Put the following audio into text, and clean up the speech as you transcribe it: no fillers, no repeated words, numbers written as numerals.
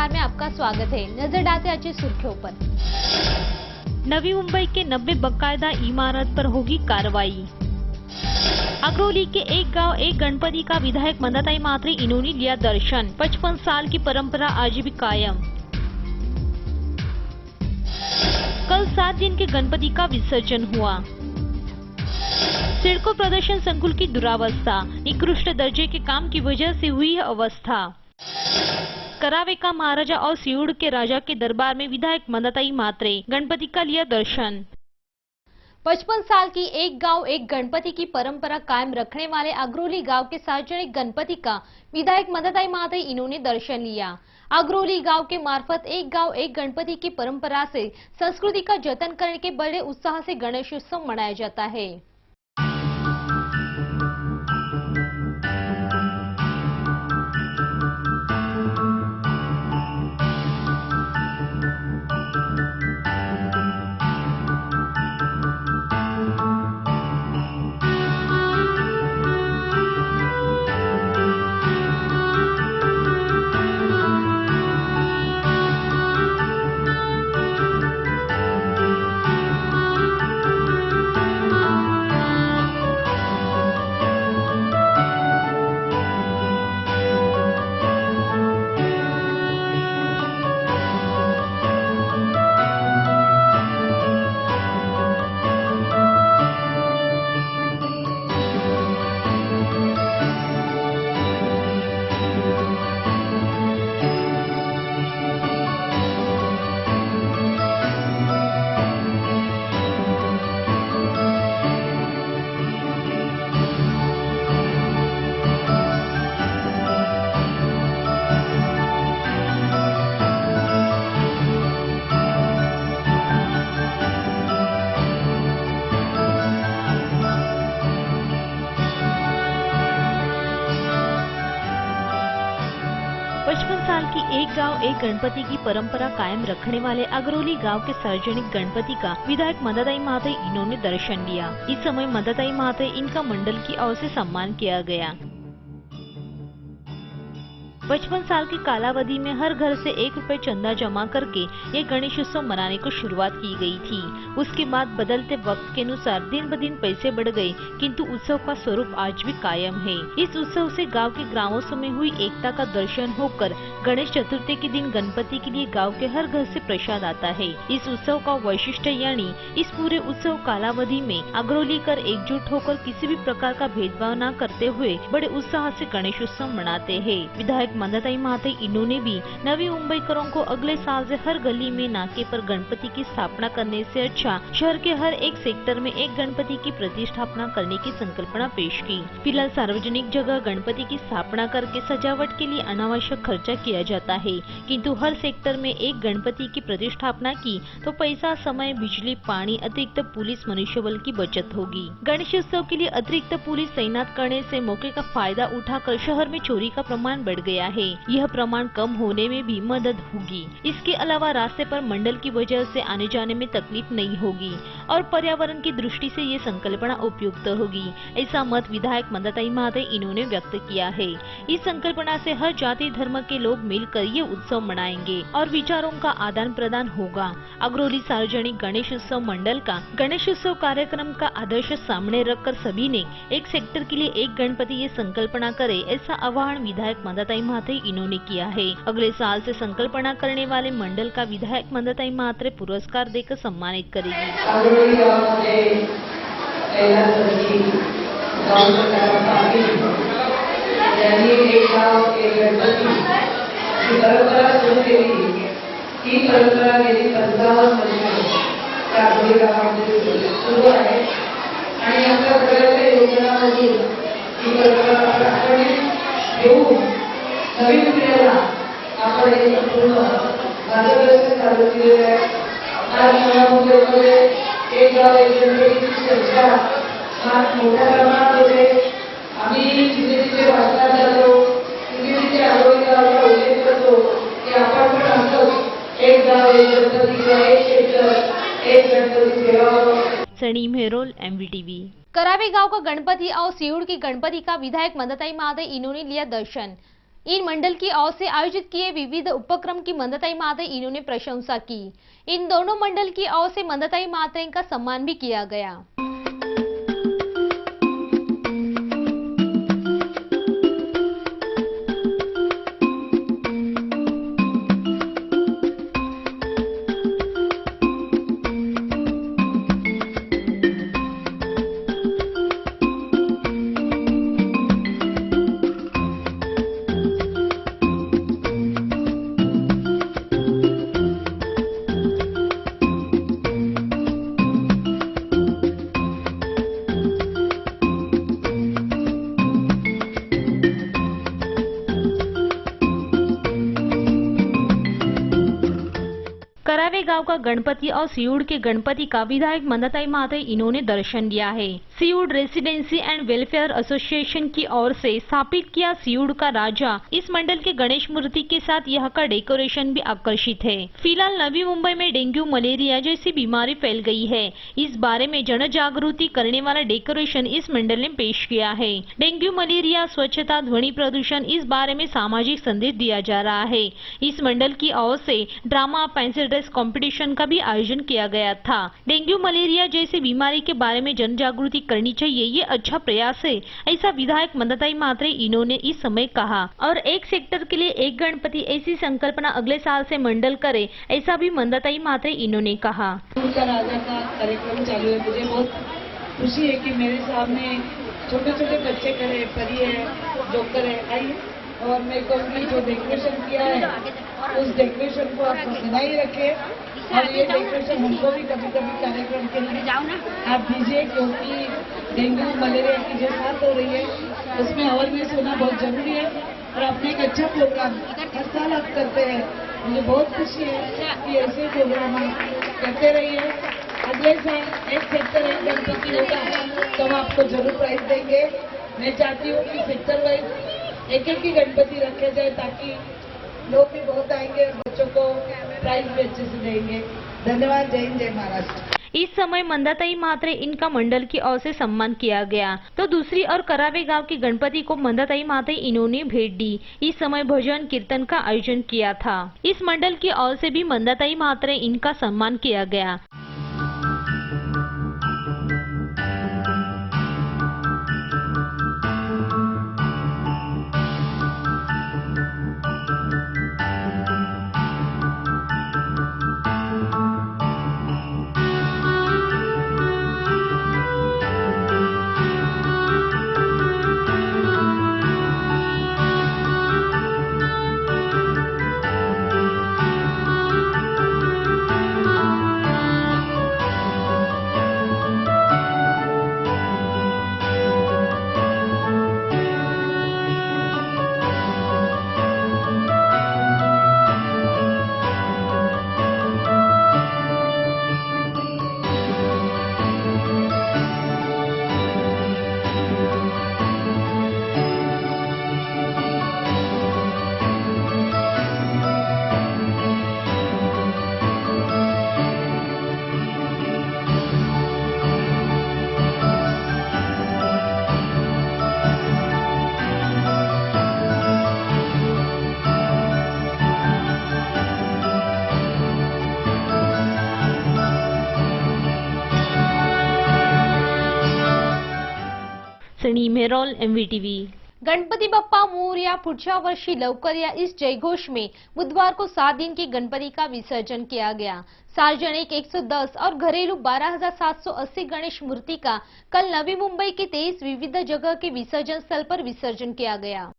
समाचार में आपका स्वागत है। नजर डालते आज की सुर्खियों पर। नवी मुंबई के 90 बाकायदा इमारत पर होगी कार्रवाई। अगरोली के एक गांव एक गणपति का विधायक मंदाताई म्हात्रे इन्होंने लिया दर्शन। 55 साल की परंपरा आज भी कायम। कल 7 दिन के गणपति का विसर्जन हुआ। सिडको प्रदर्शन संकुल की दुरावस्था, निकृष्ट दर्जे के काम की वजह से हुई है अवस्था। करावे का महाराजा और सियूड़ के राजा के दरबार में विधायक मंदाताई म्हात्रे गणपति का लिया दर्शन। 55 साल की एक गांव एक गणपति की परंपरा कायम रखने वाले अगरोली गांव के सार्वजनिक गणपति का विधायक मंदाताई म्हात्रे इन्होंने दर्शन लिया। अगरोली गांव के मार्फत एक गांव एक गणपति की परंपरा से संस्कृति का जतन करने के बड़े उत्साह से गणेश उत्सव मनाया जाता है। साल की एक गांव एक गणपति की परंपरा कायम रखने वाले अगरोली गांव के सार्वजनिक गणपति का विधायक मंदाताई म्हात्रे इन्होंने दर्शन लिया। इस समय मंदाताई म्हात्रे इनका मंडल की ओर से सम्मान किया गया। 55 साल की कालावधि में हर घर से 1 रुपए चंदा जमा करके ये गणेश उत्सव मनाने को शुरुआत की गई थी। उसके बाद बदलते वक्त के अनुसार दिन ब दिन पैसे बढ़ गए, किंतु उत्सव का स्वरूप आज भी कायम है। इस उत्सव से गांव के ग्रामों में हुई एकता का दर्शन होकर गणेश चतुर्थी के दिन गणपति के लिए गाँव के हर घर से प्रसाद आता है। इस उत्सव का वैशिष्ट्य यानी इस पूरे उत्सव कालावधि में अगरोली कर एकजुट होकर किसी भी प्रकार का भेदभाव न करते हुए बड़े उत्साह से गणेश उत्सव मनाते हैं। विधायक मंदाताई म्हात्रे इन्होंने भी नवी मुंबईकरों को अगले साल से हर गली में नाके पर गणपति की स्थापना करने से अच्छा शहर के हर एक सेक्टर में एक गणपति की प्रतिष्ठापना करने की संकल्पना पेश की। फिलहाल सार्वजनिक जगह गणपति की स्थापना करके सजावट के लिए अनावश्यक खर्चा किया जाता है, किंतु हर सेक्टर में एक गणपति की प्रतिष्ठापना की तो पैसा, समय, बिजली, पानी, अतिरिक्त पुलिस मनुष्यबल की बचत होगी। गणेश उत्सव के लिए अतिरिक्त पुलिस तैनात करने से मौके का फायदा उठाकर शहर में चोरी का प्रमाण बढ़ गया है। यह प्रमाण कम होने में भी मदद होगी। इसके अलावा रास्ते पर मंडल की वजह से आने जाने में तकलीफ नहीं होगी और पर्यावरण की दृष्टि से ये संकल्पना उपयुक्त होगी। ऐसा मत विधायक मंदाताई म्हात्रे इन्होंने व्यक्त किया है। इस संकल्पना से हर जाति धर्म के लोग मिलकर ये उत्सव मनाएंगे और विचारों का आदान प्रदान होगा। अगरोली सार्वजनिक गणेश उत्सव मंडल का गणेश उत्सव कार्यक्रम का आदर्श सामने रखकर सभी ने एक सेक्टर के लिए एक गणपति ये संकल्पना करे, ऐसा आह्वान विधायक मंदाताई म्हात्रे इन्होंने किया है। अगले साल से संकल्पना करने वाले मंडल का विधायक मंदाताई म्हात्रे पुरस्कार देकर सम्मानित करेगी। नवीन पिढीला आपण एक पूर्ण मार्गदर्शन चालू केलेले आहे। आज मुंबईमध्ये एक गाव एक गणपतीची चर्चा फार मोठ्या प्रमाणात होते। आम्ही जिथे वाचनात जातो तिथे अगोदर गावाचा उल्लेख करतो की आपण पण असंच एक गाव एक गणपती किंवा एक क्षेत्र एक गणपती सेवा। सनी मेहरोल, MVTV। करावे गांव का गणपति और सियूड़ की गणपति का विधायक मंदाताई म्हात्रे इन्होंने लिया दर्शन। इन मंडल की ओर से आयोजित किए विविध उपक्रम की मंदताई माते इन्होंने प्रशंसा की। इन दोनों मंडल की ओर से मंदताई माते का सम्मान भी किया गया। करावे गांव का गणपति और सीयूड़ के गणपति का विधायक मंदताई माते इन्होंने दर्शन दिया है। सीयूड़ रेसिडेंसी एंड वेलफेयर एसोसिएशन की ओर से स्थापित किया सीयूड़ का राजा इस मंडल के गणेश मूर्ति के साथ यहाँ का डेकोरेशन भी आकर्षित है। फिलहाल नवी मुंबई में डेंगू मलेरिया जैसी बीमारी फैल गई है। इस बारे में जन जागृति करने वाला डेकोरेशन इस मंडल ने पेश किया है। डेंगू मलेरिया, स्वच्छता, ध्वनि प्रदूषण, इस बारे में सामाजिक संदेश दिया जा रहा है। इस मंडल की ओर से ड्रामा, पेंसिल ड्रेस कंपटीशन का भी आयोजन किया गया था। डेंगू मलेरिया जैसी बीमारी के बारे में जन जागृति करनी चाहिए, ये अच्छा प्रयास है, ऐसा विधायक मंदताई मात्रे इन्होंने इस समय कहा। और एक सेक्टर के लिए एक गणपति, ऐसी संकल्पना अगले साल से मंडल करे, ऐसा भी मंदताई मात्रे इन्होंने कहा। उनका राजा का कार्यक्रम चालू है। मुझे बहुत खुशी है कि मेरे सामने छोटे छोटे बच्चे खड़े, परी है, जोकर है, आइए। और मैं कहूँगी जो डेकोरेशन किया है उस डेकोरेशन को आप बनाए रखें और ये डेकोरेशन हमको भी कभी कभी कार्यक्रम के लिए आप दीजिए, क्योंकि डेंगू मलेरिया की जो बात हो रही है उसमें अवेयरनेस होना बहुत जरूरी है। और आपने एक अच्छा प्रोग्राम हर साल आप करते हैं, मुझे बहुत खुशी है कि ऐसे प्रोग्राम आप करते रहिए। अगले साल एक सेक्टर एक गणपति होगा तो हम आपको जरूर प्राइज देंगे। मैं चाहती हूँ कि सेक्टर वाइज एक ही गणपति रखे जाए ताकि लोग भी बहुत आएंगे और बच्चों को प्राइज भी अच्छे से देंगे। धन्यवाद। जय हिंद, जय महाराष्ट्र। इस समय मंदताई मात्रे इनका मंडल की ओर से सम्मान किया गया, तो दूसरी ओर करावे गांव के गणपति को मंदताई माते इन्होंने भेंट दी। इस समय भजन कीर्तन का आयोजन किया था। इस मंडल की ओर से भी मंदताई मात्रे इनका सम्मान किया गया। सनी मेहरोल, MVTV। गणपती बाप्पा मोरया, पुढच्या वर्षी लवकर या इस जयघोष में बुधवार को 7 दिन के गणपति का विसर्जन किया गया। सार्वजनिक 110 और घरेलू 12,780 गणेश मूर्ति का कल नवी मुंबई के 23 विविध जगह के विसर्जन स्थल पर विसर्जन किया गया।